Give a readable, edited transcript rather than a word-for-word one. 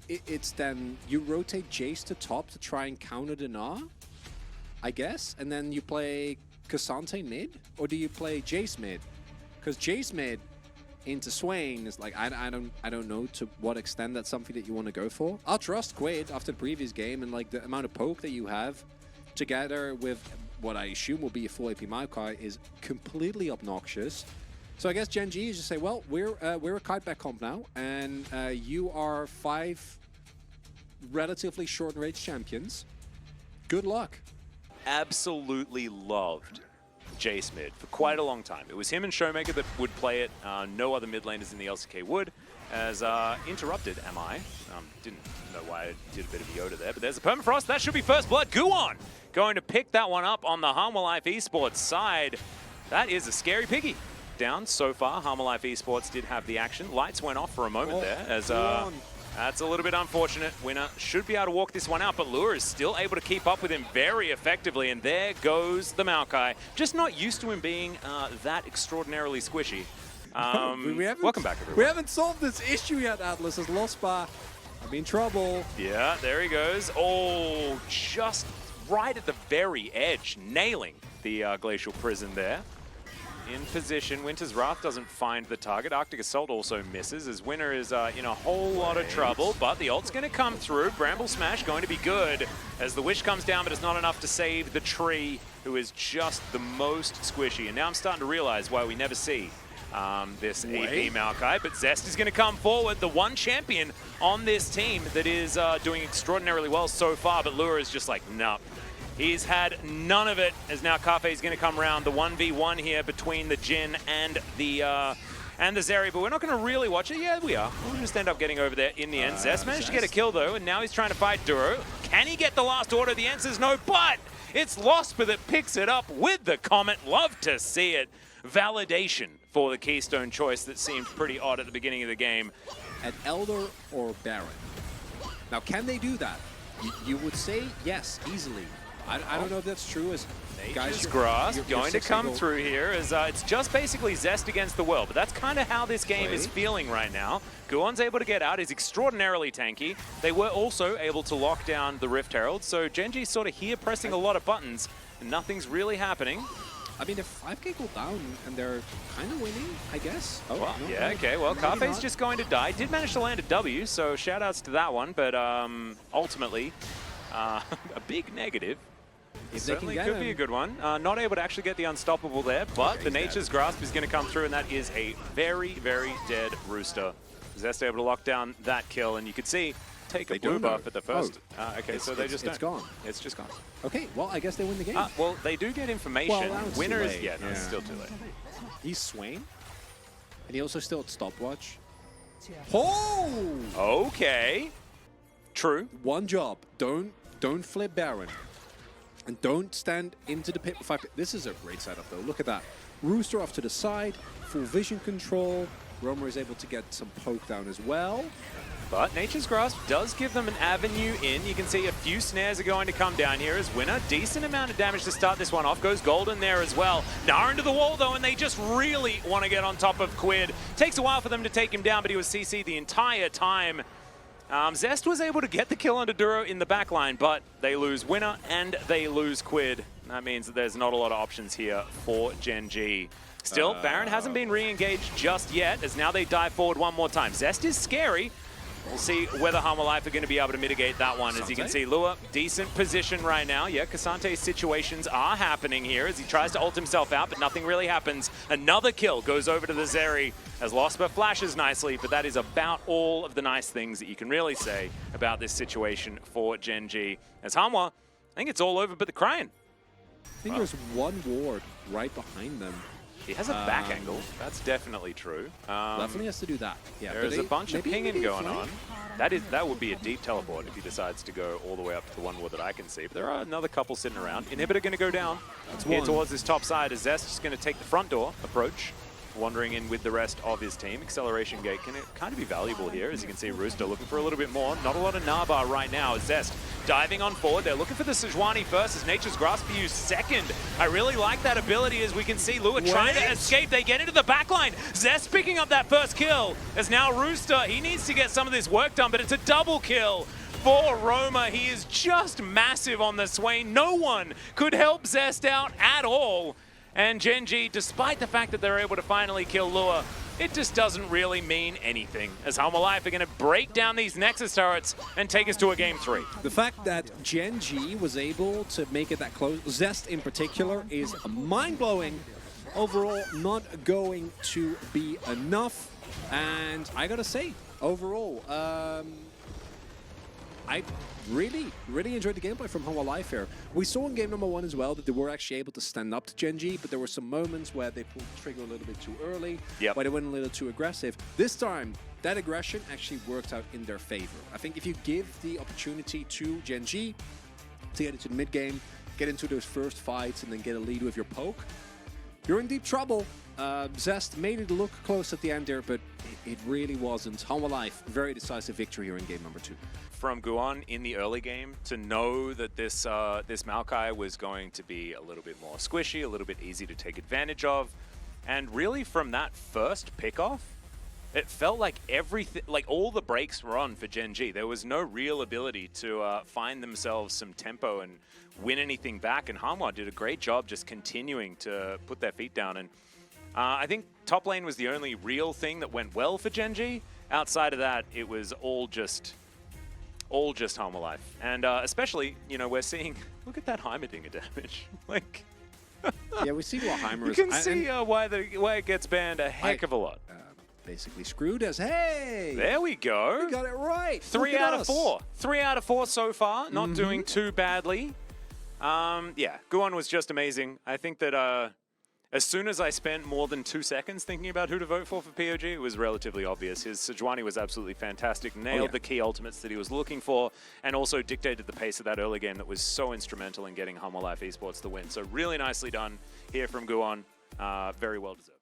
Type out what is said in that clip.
it's then you rotate Jace to top to try and counter the Gnar, I guess, and then you play Cassante mid, or do you play Jace mid? Because Jace mid into Swain is like I don't know to what extent that's something that you want to go for. I'll trust Quaid after the previous game and like the amount of poke that you have together with what I assume will be a full AP Maokai is completely obnoxious. So I guess Gen.G is just say, well, we're a kiteback comp now, and you are 5 relatively short range champions. Good luck. Absolutely loved Jace mid for quite a long time. It was him and Showmaker that would play it. No other mid laners in the LCK would. As interrupted, am I? Didn't know why I did a bit of Yoda there, but there's a permafrost. That should be first blood. Guon going to pick that one up on the Harma Life Esports side. That is a scary piggy. Down so far. Harma Life Esports did have the action. Lights went off for a moment there as that's a little bit unfortunate. Winner should be able to walk this one out, but Lure is still able to keep up with him very effectively, and there goes the Maokai. Just not used to him being that extraordinarily squishy. Welcome back, everyone. We haven't solved this issue yet, Atlas. As Lost Bar, I'm in trouble. Yeah, there he goes. Oh, just right at the very edge, nailing the Glacial Prison there. In position, Winter's Wrath doesn't find the target. Arctic Assault also misses as Winter is in a whole lot of trouble, but the ult's going to come through. Bramble Smash going to be good as the Wish comes down, but it's not enough to save the tree, who is just the most squishy. And now I'm starting to realize why we never see this AP Maokai, but Zest is going to come forward, the one champion on this team that is doing extraordinarily well so far, but Lure is just like, no. He's had none of it, as now Cafe is going to come around. The 1v1 here between the Jin and the Zeri, but we're not going to really watch it. Yeah, we are. We'll just end up getting over there in the end. Zest managed to get a kill, though, and now he's trying to fight Duro. Can he get the last order? The answer is no, but it's Losper that picks it up with the Comet. Love to see it. Validation for the Keystone choice that seemed pretty odd at the beginning of the game. At Elder or Baron. Now, can they do that? You would say yes, easily. I don't know if that's true. As Nature's Grasp going to come through here as it's just basically Zest against the world, but that's kind of how this game is feeling right now. Guon's able to get out, is extraordinarily tanky. They were also able to lock down the Rift Herald, so Gen.G's sort of here pressing a lot of buttons, and nothing's really happening. I mean, if 5K go down and they're kind of winning, I guess. Oh, well, no, yeah, okay. Well, Cafe's just going to die. Did manage to land a W, so shout-outs to that one, but ultimately, a big negative. If Certainly they can could be a good one. Not able to actually get the Unstoppable there, but the Nature's Grasp is going to come through, and that is a very, very dead Rooster. Zest able to lock down that kill, and you could see take a blue buff at the first. Okay, so they just don't. It's gone. It's just gone. Okay, well, I guess they win the game. Well, they do get information. Well, Winner is, yeah, no, it's still too late. He's Swain, and he also still at stopwatch. Oh! Okay. True. One job. Don't flip Baron. And don't stand into the pit with 5. This is a great setup, though. Look at that. Rooster off to the side, full vision control. Roamer is able to get some poke down as well. But Nature's Grasp does give them an avenue in. You can see a few snares are going to come down here as Winner. Decent amount of damage to start this one off. Goes Golden there as well. Gnar into the wall, though, and they just really want to get on top of Quid. Takes a while for them to take him down, but he was CC'd the entire time. Zest was able to get the kill under Duro in the backline, but they lose Winner and they lose Quid. That means that there's not a lot of options here for Gen.G. Still, Baron hasn't been re-engaged just yet, as now they dive forward one more time. Zest is scary. We'll see whether Harma Life are going to be able to mitigate that one. As you can see, Lua, decent position right now. Yeah, Cassante's situations are happening here as he tries to ult himself out, but nothing really happens. Another kill goes over to the Zeri as Losper flashes nicely, but that is about all of the nice things that you can really say about this situation for Gen.G. As Harma, I think it's all over but the crying. I think there's one ward right behind them. He has a back angle. That's definitely true. Definitely has to do that. Yeah, there's a bunch of pinging going on. That would be a deep teleport if he decides to go all the way up to the one ward that I can see. But there are another couple sitting around. Inhibitor going to go down here towards this top side as Zest is going to take the front door approach, wandering in with the rest of his team. Acceleration Gate can kind of be valuable here. As you can see, Rooster looking for a little bit more. Not a lot of Narbar right now as Zest diving on forward. They're looking for the Sejuani first as Nature's Grasp used second. I really like that ability as we can see Lua trying to escape. They get into the backline. Zest picking up that first kill as now Rooster, he needs to get some of this work done, but it's a double kill for Roma. He is just massive on the Swain. No one could help Zest out at all. And Gen.G, despite the fact that they're able to finally kill Lua, it just doesn't really mean anything, as Home Alive are going to break down these Nexus turrets and take us to a Game 3. The fact that Gen.G was able to make it that close, Zest in particular, is mind-blowing. Overall, not going to be enough. And I gotta say, overall, I really enjoyed the gameplay from Home Alive here. We saw in game number 1 as well that they were actually able to stand up to Gen.G, but there were some moments where they pulled the trigger a little bit too early, where they went a little too aggressive. This time, that aggression actually worked out in their favor. I think if you give the opportunity to Gen.G to get into the mid game, get into those first fights, and then get a lead with your poke, you're in deep trouble. Zest made it look close at the end there, but it really wasn't. Home Alive, very decisive victory here in game number 2. From Guan in the early game to know that this Maokai was going to be a little bit more squishy, a little bit easy to take advantage of, and really from that first pickoff, it felt like everything, like all the brakes were on for Gen.G. There was no real ability to find themselves some tempo and win anything back, and Hanwha did a great job just continuing to put their feet down. And I think top lane was the only real thing that went well for Gen.G. Outside of that, it was all just Home Alive. And especially, you know, we're seeing, look at that Heimerdinger damage. Like, yeah, we see what Heimer is. You can see why it gets banned a heck of a lot. Basically screwed us. Hey! There we go. We got it right. 3 out of 4. 3 out of 4 so far. Not doing too badly. Yeah, Guan was just amazing. I think that as soon as I spent more than 2 seconds thinking about who to vote for POG, it was relatively obvious. His Sejuani was absolutely fantastic, nailed the key ultimates that he was looking for, and also dictated the pace of that early game that was so instrumental in getting Home Alive Esports the win. So really nicely done here from Guan. Very well deserved.